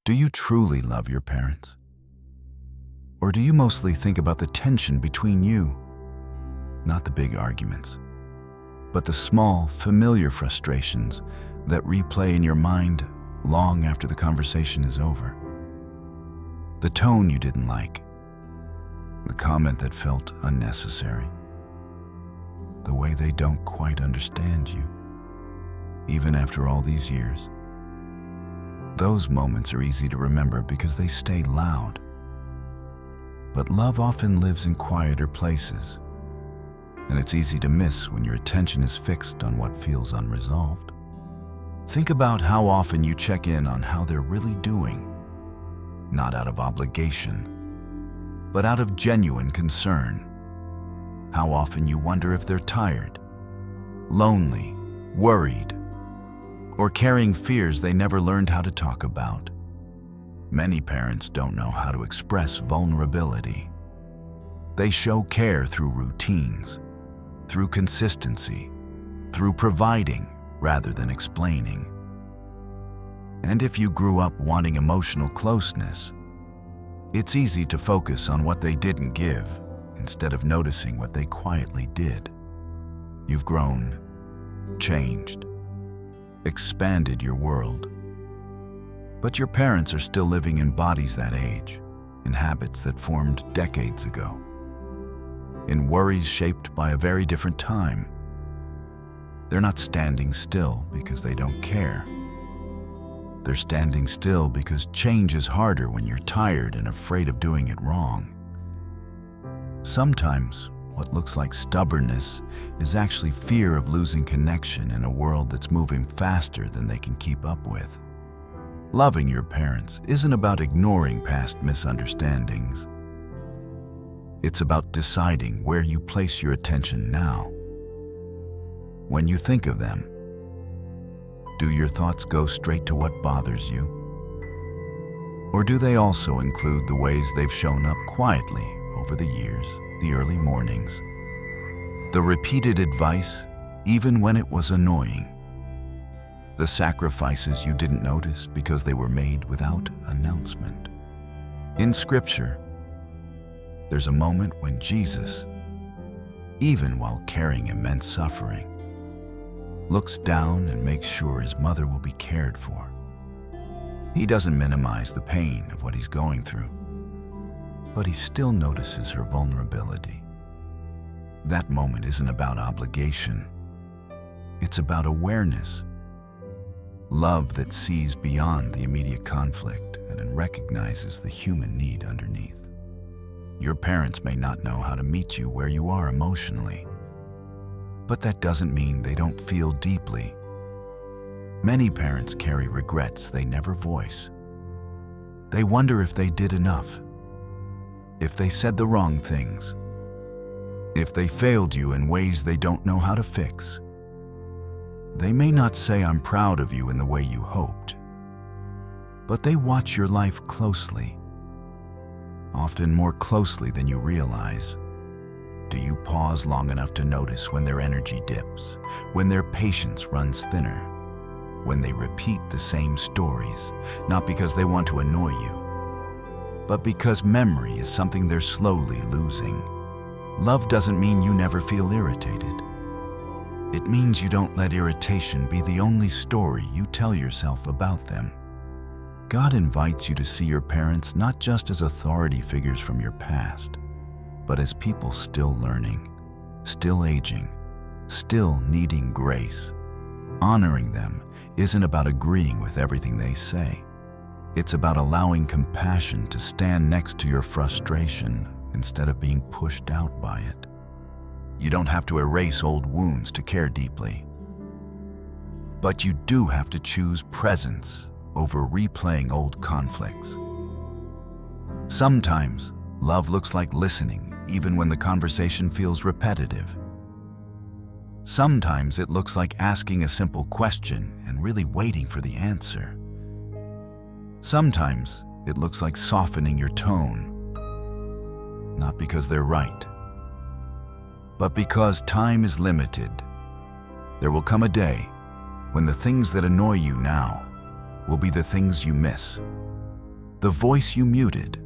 Do you truly love your parents? Or do you mostly think about the tension between you? Not the big arguments, but the small, familiar frustrations that replay in your mind long after the conversation is over. The tone you didn't like, the comment that felt unnecessary, the way they don't quite understand you, even after all these years. Those moments are easy to remember because they stay loud. But love often lives in quieter places, and it's easy to miss when your attention is fixed on what feels unresolved. Think about how often you check in on how they're really doing, not out of obligation, but out of genuine concern. How often you wonder if they're tired, lonely, worried, or carrying fears they never learned how to talk about. Many parents don't know how to express vulnerability. They show care through routines, through consistency, through providing rather than explaining. And if you grew up wanting emotional closeness, it's easy to focus on what they didn't give instead of noticing what they quietly did. You've grown, changed, expanded your world. But your parents are still living in bodies that age, in habits that formed decades ago, in worries shaped by a very different time. They're not standing still because they don't care. They're standing still because change is harder when you're tired and afraid of doing it wrong. Sometimes, what looks like stubbornness is actually fear of losing connection in a world that's moving faster than they can keep up with. Loving your parents isn't about ignoring past misunderstandings. It's about deciding where you place your attention now. When you think of them, do your thoughts go straight to what bothers you? Or do they also include the ways they've shown up quietly over the years, the early mornings, the repeated advice, even when it was annoying, the sacrifices you didn't notice because they were made without announcement? In Scripture, there's a moment when Jesus, even while carrying immense suffering, looks down and makes sure his mother will be cared for. He doesn't minimize the pain of what he's going through, but he still notices her vulnerability. That moment isn't about obligation. It's about awareness. Love that sees beyond the immediate conflict and recognizes the human need underneath. Your parents may not know how to meet you where you are emotionally, but that doesn't mean they don't feel deeply. Many parents carry regrets they never voice. They wonder if they did enough, if they said the wrong things, if they failed you in ways they don't know how to fix. They may not say, "I'm proud of you in the way you hoped," but they watch your life closely, often more closely than you realize. Do you pause long enough to notice when their energy dips, when their patience runs thinner, when they repeat the same stories, not because they want to annoy you, but because memory is something they're slowly losing? Love doesn't mean you never feel irritated. It means you don't let irritation be the only story you tell yourself about them. God invites you to see your parents not just as authority figures from your past, but as people still learning, still aging, still needing grace. Honoring them isn't about agreeing with everything they say. It's about allowing compassion to stand next to your frustration instead of being pushed out by it. You don't have to erase old wounds to care deeply, but you do have to choose presence over replaying old conflicts. Sometimes, love looks like listening even when the conversation feels repetitive. Sometimes it looks like asking a simple question and really waiting for the answer. Sometimes it looks like softening your tone, not because they're right, but because time is limited. There will come a day when the things that annoy you now will be the things you miss, the voice you muted,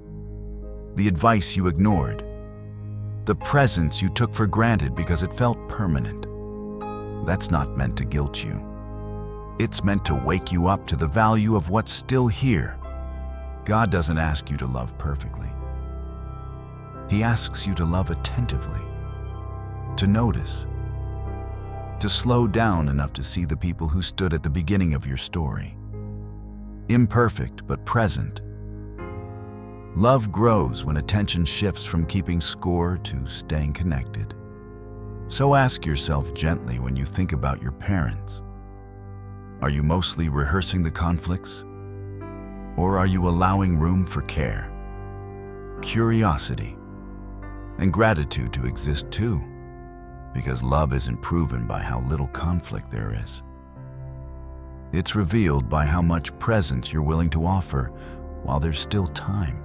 the advice you ignored, the presence you took for granted because it felt permanent. That's not meant to guilt you. It's meant to wake you up to the value of what's still here. God doesn't ask you to love perfectly. He asks you to love attentively, to notice, to slow down enough to see the people who stood at the beginning of your story. Imperfect but present. Love grows when attention shifts from keeping score to staying connected. So ask yourself gently when you think about your parents. Are you mostly rehearsing the conflicts? Or are you allowing room for care, curiosity, and gratitude to exist too? Because love isn't proven by how little conflict there is. It's revealed by how much presence you're willing to offer while there's still time.